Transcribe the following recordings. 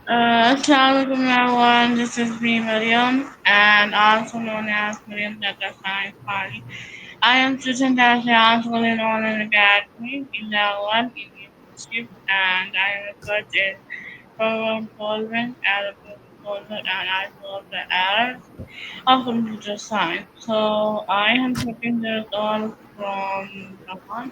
Assalamualaikum everyone, this is me Mariam and also known as Mariam Data Science Party. I am student at Answering Online Academy in the one in internship and I am expert in problem solving, error problem solving and I solve the errors of computer science. So I am 13 years old from Japan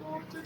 2 to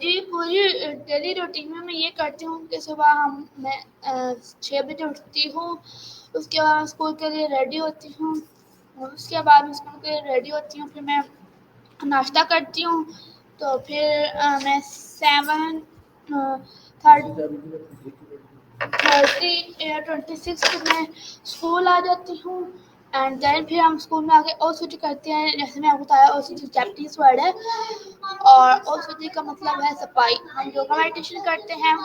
جی پوری daily routine میں یہ کرتی ہوں کہ صبح میں 6 بجے اٹھتی ہوں. اس کے بعد اسکول کے لیے ریڈی ہوتی ہوں. اور اس کے بعد میں اسکول کے لیے ریڈی ہوتی ہوں. پھر میں ناشتہ کرتی ہوں. تو پھر میں 7:30 میں اسکول آ جاتی ہوں. اینڈ دین پھر ہم اسکول میں آ کے اور چھٹی کرتے ہیں. جیسے میں آپ کو بتایا اور جیپنیز ورڈ ہے. اور سوجی کا مطلب ہے صفائی. ہم یوگا میڈیٹیشن کرتے ہیں.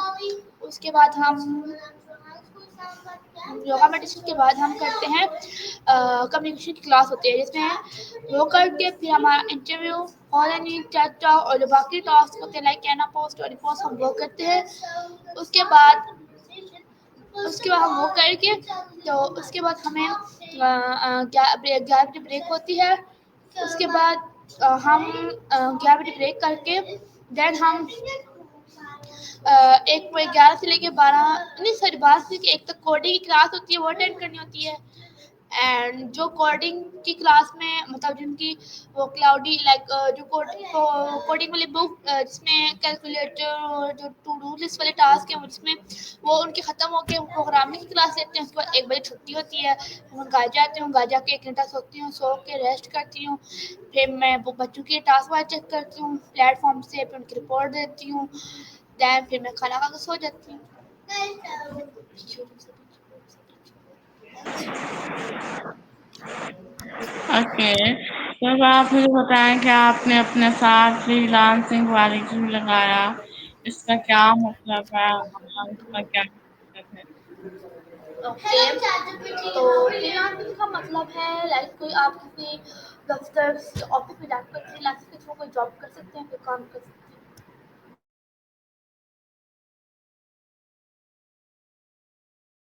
اس کے بعد ہم یوگا میڈیٹیشن کے بعد ہم کرتے ہیں کمیونیکیشن کی کلاس ہوتی ہے جس میں وہ کر کے پھر ہمارا انٹرویو اور جو باقی ٹاسک ہوتے ہیں لائک کینا پوسٹ اور پوسٹ ہم وہ کرتے ہیں. اس کے بعد ہم وہ کر کے تو اس کے بعد ہمیں 11 بجے بریک ہوتی ہے. اس کے بعد ہم 11 بجے بریک کر کے دین ہم 11 سے لے کے 12 نہیں سوری 12 سے لے کے 1 تک کوڈنگ کی کلاس ہوتی ہے وہ اٹینڈ کرنی ہوتی ہے. اینڈ جو کوڈنگ کی کلاس میں مطلب جن کی وہ کلاؤڈی لائک جو کوڈنگ والی بک جس میں کیلکولیٹر اور جو ٹو ڈو لسٹ والے ٹاسک ہیں جس میں وہ ان کے ختم ہو کے پروگرامنگ کی کلاس لیتے ہیں. اس کے بعد 1 بجے چھٹی ہوتی ہے. میں گھر جاتی ہوں. گھر جا کے 1 گھنٹہ سوتی ہوں. سو کے ریسٹ کرتی ہوں. پھر میں بچوں کی ٹاسک وائز چیک کرتی ہوں پلیٹ فارم سے. پھر ان کی رپورٹ دیتی ہوں. دین پھر میں کھانا کھا کے سو جاتی ہوں. اوکے. تو آپ مجھے بتائیں کہ آپ نے اپنے ساتھ فری لانسنگ والی کیوں لگایا. اس کا کیا مطلب ہے اور اس کا کیا مطلب ہے. تو فری لانسنگ کا مطلب ہے لائک کوئی آپ کسی دفتر آفس میں جا کر فری لانسنگ کے تھرو کوئی جاب کر سکتے ہیں. کوئی کام کر سکتے ہیں.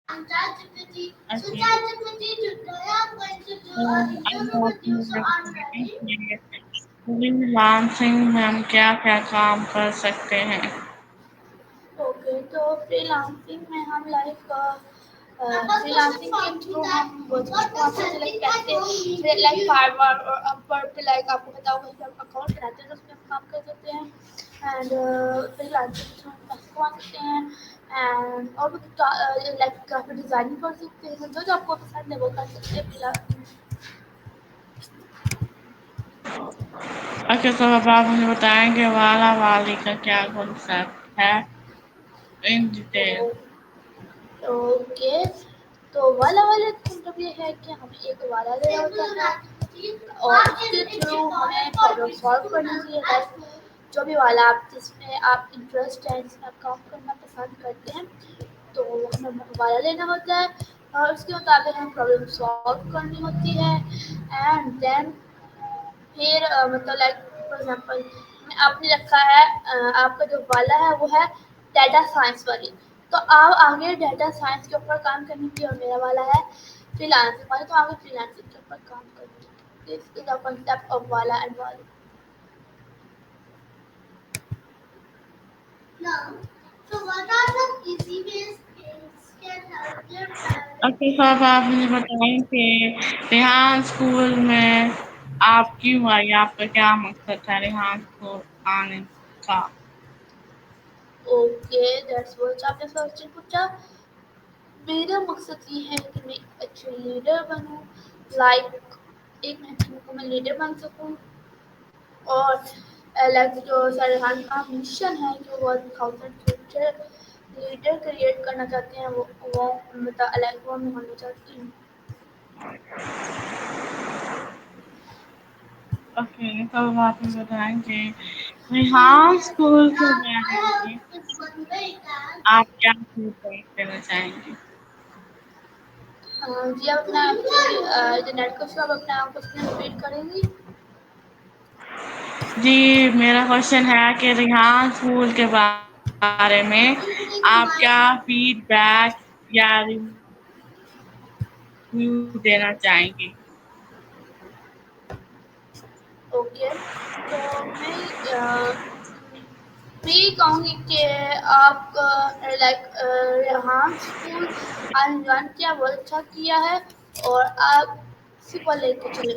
اوکے. تو اب آپ مجھے بتائیں کہ فری لانسنگ میں ہم کیا کیا کام کر سکتے ہیں. اوکے. تو فری لانسنگ میں ہم لائک فری لانسنگ کے تھرو ہم لائک فائیور اور اپورک پہ لائک آپ کو پتا ہوگا کہ اکاؤنٹ بناتے ہیں تو اس میں ہم کام کر سکتے ہیں. اینڈ فری لانسنگ کے تھرو ہم پیسے کما سکتے ہیں. اینڈ اور بھی لائک گرافک ڈیزائننگ کر سکتے ہیں. جو آپ کو پسند ہے وہ کر سکتے ہیں فری لانسنگ میں. اوکے. تو اب آپ مجھے بتائیں کہ والا والی کا کیا کنسپٹ ہے ان ڈیٹیل. اوکے. تو والا والا کا مطلب یہ ہے کہ ہمیں ایک والا لینا ہوتا ہے اور اس کے تھرو ہمیں پرابلم سالو کرنا چاہیے. جو بھی والا آپ جس میں آپ انٹرسٹ ہے جس میں آپ کام کرنا پسند کرتے ہیں تو ہمیں والا لینا ہوتا ہے. اور اس کے مطابق ہمیں پرابلم سالو کرنی ہوتی ہے. اینڈ دین پھر مطلب لائک فار ایگزامپل آپ نے رکھا ہے آپ کا جو والا ہے وہ ہے ڈیٹا سائنس والی. تو آپ آگے ڈیٹا سائنس کے اوپر کام کرنے کی اور میرا والا ہے فری لانسنگ والا تو آگے فری لانسنگ کے اوپر کام کریں. This is the concept of wala and wali. Now, so what are the easy ways kids can help their parents? Okay. تو اب آپ مجھے بتائیں کہ ریحان اسکول میں آپ کیوں آئی. آپ کا کیا مقصد تھا ریحان اسکول آنے کا. Okay, that's what آپ نے کوسچن پوچھا. میرا مقصد یہ ہے کہ میں ایک اچھے لیڈر بنوں. لائک ایک میں لیڈر بن سکوں. اور لائک جو ریحان کا مشن ہے کہ وہ 1000 فیوچر لیڈر کریٹ کرنا چاہتے ہیں وہ مطلب وہ میں ہونا چاہتی ہوں. اوکے. تو اب آپ مجھے بتائیں کہ ریحان اسکول کے بارے میں آپ کیا دینا چاہیں گے. جی آپ اپنا جو نیٹ کا شو آپ اپنے آپ کو اس میں ریپیٹ کریں گی. جی میرا کوشچن ہے کہ ریحان اسکول کے بارے میں آپ کیا فیڈ بیک یا ریویو دینا چاہیں گے. اوکے. تو میں یہ کہوں گی کہ آپ لائک ریحان اسکول آنے جان کیا بہت اچھا کیا ہے اور آپ اسی کو لے کے چلے.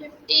50।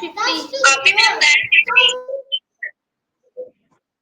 50।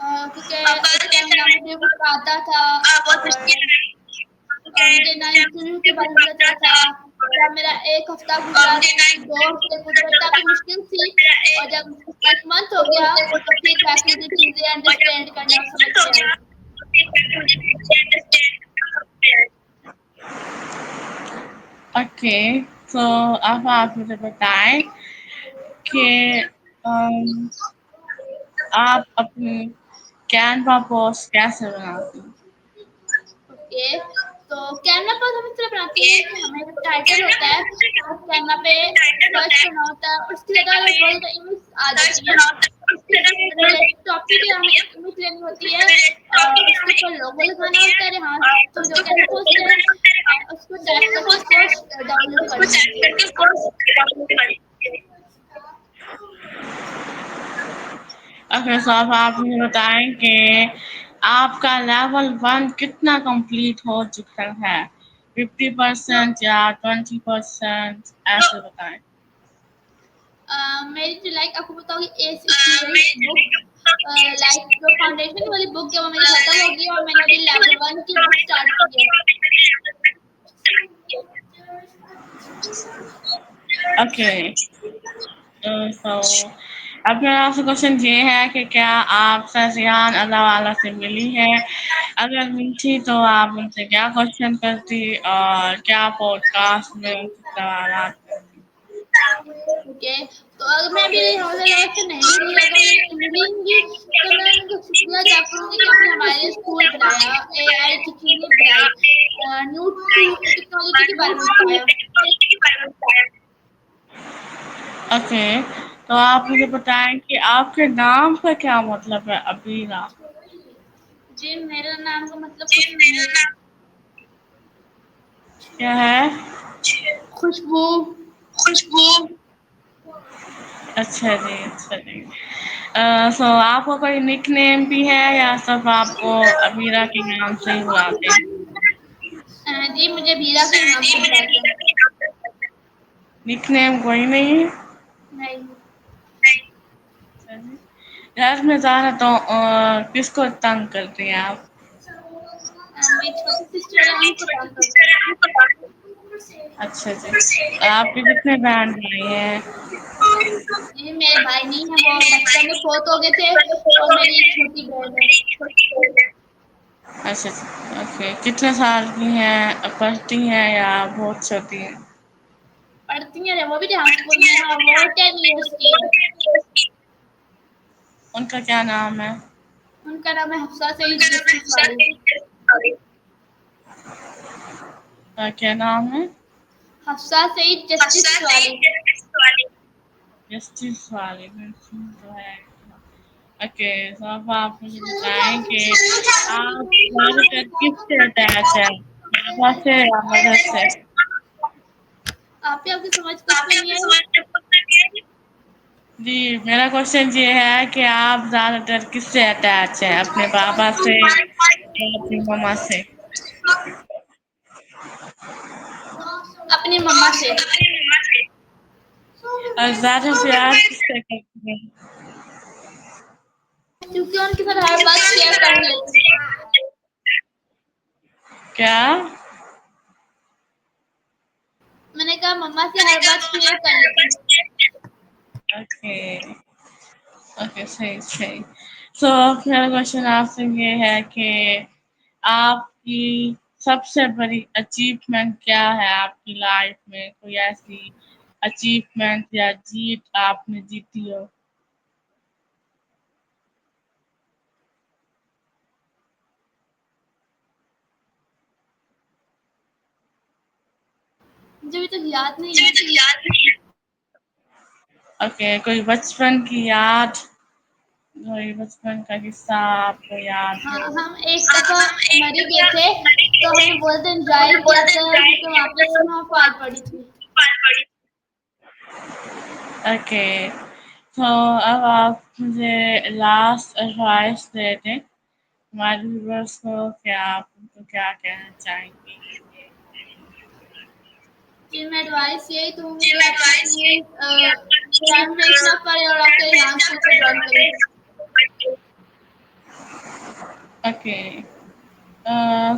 کیونکہ اس ٹائم نہ مجھے کچھ آتا تھا اور مجھے نہ انٹرویو کے بارے میں پتا چلا تھا. جب میرا ایک ہفتہ گزرا تو پھر 2 ہفتے گزرے کافی مشکل تھی. اور جب 1 منتھ ہو گیا تو پھر جا کے مجھے چیزیں انڈرسٹینڈ کرنا اور سمجھ میں آئی. اوکے، تو اب آپ مجھے بتائیں کہ آپ اپنی کینوا پوسٹ کیسے بناتی ہیں؟ اوکے، تو کینوا پر ہم اس طرح بناتے ہیں کہ ہمیں جو ٹائٹل ہوتا ہے اس کینوا پہ سرچ کرنا ہوتا ہے اور اس کی جگہ ورلڈ امیج آ جاتی ہے. ریلیٹڈ ٹاپک ہے ہمیں ایک امیج لینی ہوتی ہے اور اس کے اوپر لوگو لگانا ہوتا ہے. ہاں، تو جو کینوا پوسٹ ہے اس کو ٹیپ کر کے پوسٹ ڈاؤن لوڈ کرنی ہوتی ہے. اوکے، so اب آپ مجھے بتائیں کہ آپ کا لیول 1 کتنا کمپلیٹ ہو چکا ہے؟ 50% یا 20%؟ ایسے بتائیں. میری جو لائک آپ کو بتاؤں گی A68 بک لائک جو فاؤنڈیشن والی بک ہے وہ میری ختم ہوگی اور میں نے ابھی لیول 1 کی بک اسٹارٹ کی ہے. اوکے، تو اب میرا آپ سے کوشچن یہ ہے کہ کیا آپ سازیان اللہ والا سے ملی ہے؟ اگر ملتی تو آپ ان سے کیا کوشچن کرتی اور کیا پوڈ کاسٹ میں ان سے سوالات کرتی؟ اوکے، تو اگر میں ابھی سے نہیں ملی اگر میں ملیں گی تو میں ان کو شکریہ ادا کروں گی کہ آپ نے ہمارے لیے اسکول بنایا, اے آئی کی چیزیں بنائی, نیو ٹیکنالوجی کے بارے میں بتایا. اوکے, تو آپ مجھے بتائیں کہ آپ کے نام کا کیا مطلب ہے ابیرا؟ جی میرا نام کا مطلب کچھ نہیں ہے. کیا ہے؟ خوشبو. اچھا جی, اچھا جی. سو آپ کو کوئی نک نیم بھی ہے یا سب آپ کو ابیرا کے نام سے ہی بلاتے ہیں؟ جی مجھے بیرا کے نام سے بلاتے ہیں. نک نیم کوئی نہیں؟ نہیں. گھر میں زیادہ تو کس کو تنگ کرتی ہیں آپ؟ میری چھوٹی سسٹر ہے ان کو تنگ کرتی ہوں. اچھا جی, آپ کے کتنے بہن بھائی ہیں؟ جی میرے بھائی نہیں ہے, وہ بچپن میں فوت ہو گئے تھے اور میری ایک چھوٹی بہن ہے. اچھا, اوکے. کتنے سال کی ہیں, پڑھتی ہیں یا بہت چھوٹی ہیں؟ پڑھتی ہیں, وہ بھی ڈانس اسکول میں ہے اور وہ 10 ایئرس کی ہے. ان کا کیا نام ہے؟ ان کا نام ہے حفصہ سعید جسٹس والی. کیا نام ہے؟ حفصہ سعید جسٹس والی. جسٹس والی تو ہے. اوکے, تو اب آپ مجھے بتائیں کہ آپ زیادہ تر کس سے اٹیچ ہے, بابا سے یا مدر سے؟ آپ کی سمجھ کچھ میں نہیں آئی. جی میرا کوشچن یہ ہے کہ آپ زیادہ تر کس سے اٹیچ ہیں, اپنے بابا سے یا اپنی مما سے؟ اپنی مما سے. اور زیادہ پیار کس سے کرتی ہیں؟ کیونکہ ان کے ساتھ ہر بات شیئر کر لیتی ہوں. کیا؟ میں نے کہا مما سے ہر بات شیئر کر لیتی ہوں. اوکے, اوکے, صحیح صحیح. سو میرا کوشچن آپ سے یہ ہے کہ آپ کی سب سے بڑی اچیومنٹ کیا ہے آپ کی لائف میں؟ کوئی ایسی اچیومنٹ یا جیت آپ نے جیتی ہو؟ مجھے ابھی تک یاد نہیں ہے. اوکے, کوئی بچپن کی یاد, کوئی بچپن کا قصہ آپ کو یاد ہاں, ہو؟ ہم ایک دفعہ مری گئے تھے تو ہم نے بہت انجوائے کیا تھا کیونکہ وہاں پہ اسنو فال پڑی تھی. اوکے, تو اب آپ مجھے لاسٹ ایڈوائس دے دیں ہمارے ویورس کو, کیا آپ ان کو کیا کہنا چاہیں گی؟ جی میں ایڈوائس یہی دوں گی کہ آپ پلیز ٹائم ویسٹ نہ کریں اور آ کے یہاں اسکول کو جوائن کریں. Okay.